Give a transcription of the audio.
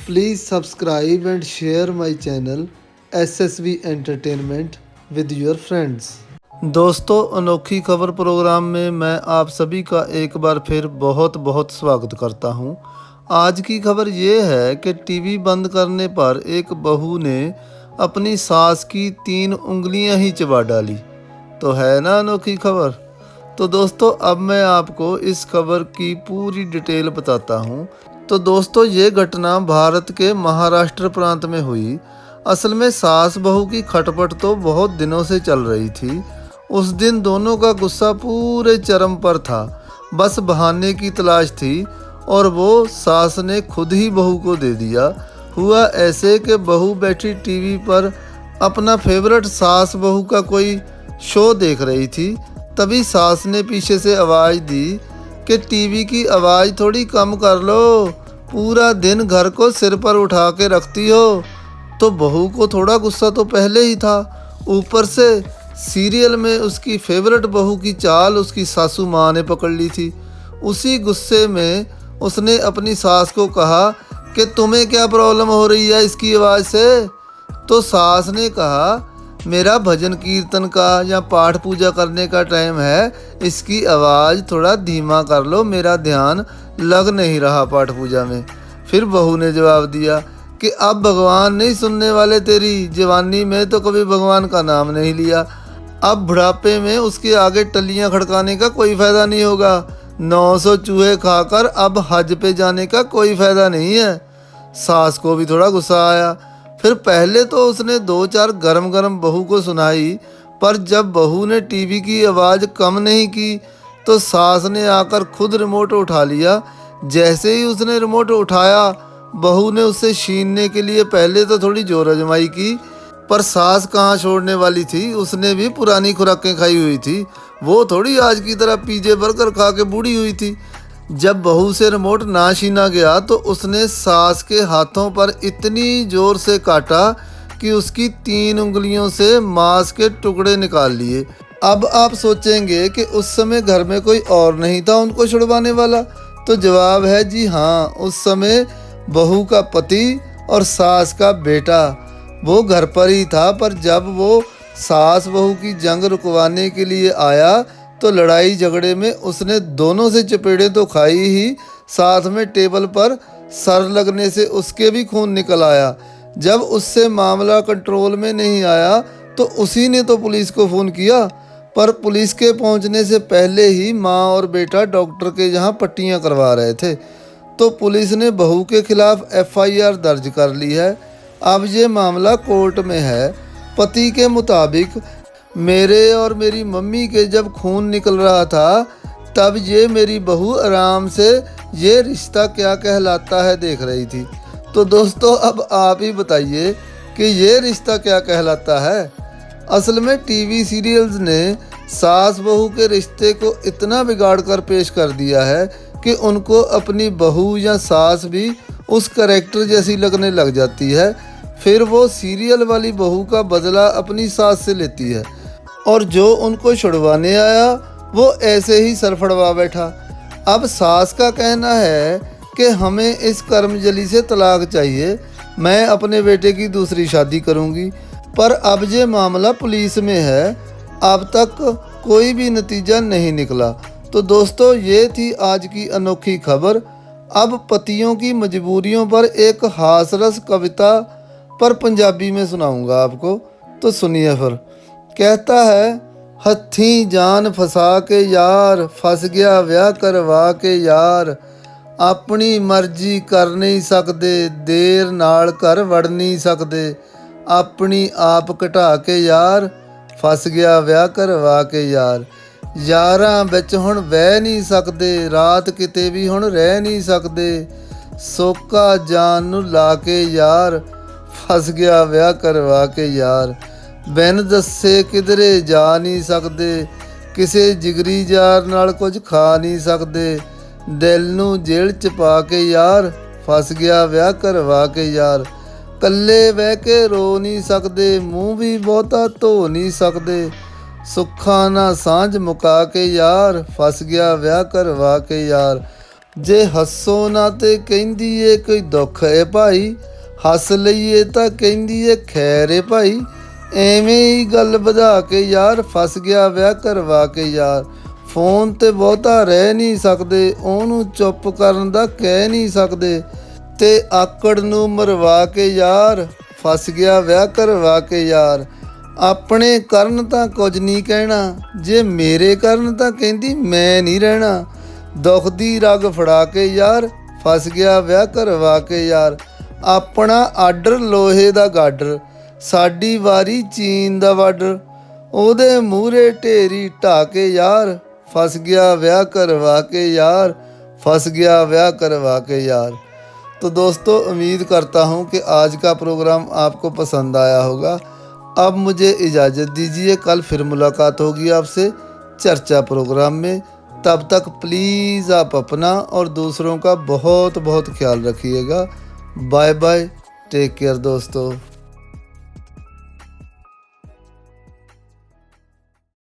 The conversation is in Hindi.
Please subscribe and share my channel SSV Entertainment with your friends। दोस्तों, अनोखी खबर प्रोग्राम में मैं आप सभी का एक बार फिर बहुत बहुत स्वागत करता हूं। आज की खबर ये है कि टीवी बंद करने पर एक बहू ने अपनी सास की 3 उंगलियां ही चबा डाली। तो है ना अनोखी खबर। तो दोस्तों, अब मैं आपको इस खबर की पूरी डिटेल बताता हूँ। तो दोस्तों, ये घटना भारत के महाराष्ट्र प्रांत में हुई। असल में सास बहू की खटपट तो बहुत दिनों से चल रही थी। उस दिन दोनों का गुस्सा पूरे चरम पर था। बस बहाने की तलाश थी और वो सास ने खुद ही बहू को दे दिया। हुआ ऐसे कि बहू बैठी टीवी पर अपना फेवरेट सास बहू का कोई शो देख रही थी। तभी सास ने पीछे से आवाज़ दी कि टीवी की आवाज़ थोड़ी कम कर लो, पूरा दिन घर को सिर पर उठा के रखती हो। तो बहू को थोड़ा गुस्सा तो पहले ही था, ऊपर से सीरियल में उसकी फेवरेट बहू की चाल उसकी सासू माँ ने पकड़ ली थी। उसी गुस्से में उसने अपनी सास को कहा कि तुम्हें क्या प्रॉब्लम हो रही है इसकी आवाज़ से। तो सास ने कहा, मेरा भजन कीर्तन का या पाठ पूजा करने का टाइम है, इसकी आवाज़ थोड़ा धीमा कर लो, मेरा ध्यान लग नहीं रहा पाठ पूजा में। फिर बहू ने जवाब दिया कि अब भगवान नहीं सुनने वाले तेरी, जवानी में तो कभी भगवान का नाम नहीं लिया, अब बुढ़ापे में उसके आगे टलियां खड़काने का कोई फ़ायदा नहीं होगा, 900 चूहे खाकर अब हज पे जाने का कोई फ़ायदा नहीं है। सास को भी थोड़ा गुस्सा आया। फिर पहले तो उसने 2-4 गरम गरम बहू को सुनाई, पर जब बहू ने टीवी की आवाज़ कम नहीं की तो सास ने आकर खुद रिमोट उठा लिया। जैसे ही उसने रिमोट उठाया, बहू ने उससे छीनने के लिए पहले तो थोड़ी जोर आजमाई की, पर सास कहाँ छोड़ने वाली थी। उसने भी पुरानी खुराकें खाई हुई थी, वो थोड़ी आज की तरह पिज़्ज़ा बर्गर खा के बूढ़ी हुई थी। जब बहू से रिमोट ना छीना गया तो उसने सास के हाथों पर इतनी जोर से काटा कि उसकी 3 उंगलियों से मांस के टुकड़े निकाल लिए। अब आप सोचेंगे कि उस समय घर में कोई और नहीं था उनको छुड़वाने वाला। तो जवाब है जी हाँ, उस समय बहू का पति और सास का बेटा वो घर पर ही था। पर जब वो सास बहू की जंग रुकवाने के लिए आया तो लड़ाई झगड़े में उसने दोनों से चपेड़े तो खाई ही, साथ में टेबल पर सर लगने से उसके भी खून निकल आया। जब उससे मामला कंट्रोल में नहीं आया तो उसी ने तो पुलिस को फ़ोन किया, पर पुलिस के पहुंचने से पहले ही माँ और बेटा डॉक्टर के यहाँ पट्टियाँ करवा रहे थे। तो पुलिस ने बहू के खिलाफ FIR दर्ज कर ली है। अब ये मामला कोर्ट में है। पति के मुताबिक मेरे और मेरी मम्मी के जब खून निकल रहा था तब ये मेरी बहू आराम से ये रिश्ता क्या कहलाता है देख रही थी। तो दोस्तों, अब आप ही बताइए कि ये रिश्ता क्या कहलाता है। असल में टीवी सीरियल्स ने सास बहू के रिश्ते को इतना बिगाड़ कर पेश कर दिया है कि उनको अपनी बहू या सास भी उस कैरेक्टर जैसी लगने लग जाती है। फिर वो सीरियल वाली बहू का बदला अपनी सास से लेती है और जो उनको छुड़वाने आया वो ऐसे ही सर फड़वा बैठा। अब सास का कहना है कि हमें इस कर्मजली से तलाक चाहिए, मैं अपने बेटे की दूसरी शादी करूंगी। पर अब ये मामला पुलिस में है, अब तक कोई भी नतीजा नहीं निकला। तो दोस्तों, ये थी आज की अनोखी खबर। अब पतियों की मजबूरियों पर एक हासरस कविता पर पंजाबी में सुनाऊंगा आपको, तो सुनिए फिर। कहता है, हत्थी जान फसा के यार, फस गया ब्याह करवा के यार, अपनी मर्जी कर नहीं सकते, देर नाल घर वड़ नहीं सकते, अपनी आप घटा के यार, फस गया ब्याह करवा के यार, यारां विच हुण बह नहीं सकते, रात किते भी हुण रह नहीं सकते, सोका जान नूं ला के यार, फस गया ब्याह करवा के यार, बिन दस्से किधरे जा नहीं सकते, किसे जिगरी यार नाल कुछ खा नहीं सकते, दिल नूं जेल च पा के यार, फस गया ब्याह करवा के यार, कल्ले बह के रो नहीं सकते, मूँह भी बहुता धो नहीं सकते, सुखा ना सांझ मुका के यार, फस गया ब्याह करवा के यार, ਜੇ ਹੱਸੋ ਨਾ ਤੇ ਕਹਿੰਦੀ ਏ ਕੋਈ ਦੁੱਖ ਏ ਭਾਈ, ਹੱਸ ਲਈਏ ਤਾਂ ਕਹਿੰਦੀ ਏ ਖੈਰ ਏ ਭਾਈ। ਐਵੇਂ ਹੀ ਗੱਲ ਵਧਾ ਕੇ ਯਾਰ ਫਸ ਗਿਆ ਵਿਆਹ ਕਰਵਾ ਕੇ ਯਾਰ। ਫੋਨ ਤੇ ਬਹੁਤਾ ਰਹਿ ਨਹੀਂ ਸਕਦੇ, ਉਹਨੂੰ ਚੁੱਪ ਕਰਨ ਦਾ ਕਹਿ ਨਹੀਂ ਸਕਦੇ, ਤੇ ਆਕੜ ਨੂੰ ਮਰਵਾ ਕੇ ਯਾਰ ਫਸ ਗਿਆ ਵਿਆਹ ਕਰਵਾ ਕੇ ਯਾਰ। ਆਪਣੇ ਕਰਨ ਤਾਂ ਕੁਝ ਨਹੀਂ ਕਹਿਣਾ, ਜੇ ਮੇਰੇ ਕਰਨ ਤਾਂ ਕਹਿੰਦੀ ਮੈਂ ਨਹੀਂ ਰਹਿਣਾ। ਦੁੱਖ ਦੀ ਰਗ ਫੜਾ ਕੇ ਯਾਰ ਫਸ ਗਿਆ ਵਿਆਹ ਕਰਵਾ ਕੇ ਯਾਰ। ਆਪਣਾ ਆਰਡਰ ਲੋਹੇ ਦਾ ਗਾਡਰ, ਸਾਡੀ ਵਾਰੀ ਚੀਨ ਦਾ ਬਾਰਡਰ, ਉਹਦੇ ਮੂਹਰੇ ਢੇਰੀ ਢਾ ਕੇ ਯਾਰ फंस गया ब्याह करवा के यार, फंस गया ब्याह करवा के यार। तो दोस्तों उम्मीद करता हूँ कि आज का प्रोग्राम आपको पसंद आया होगा। अब मुझे इजाज़त दीजिए, कल फिर मुलाकात होगी आपसे चर्चा प्रोग्राम में। तब तक प्लीज़ आप अपना और दूसरों का बहुत बहुत ख्याल रखिएगा। बाय बाय, टेक केयर दोस्तों।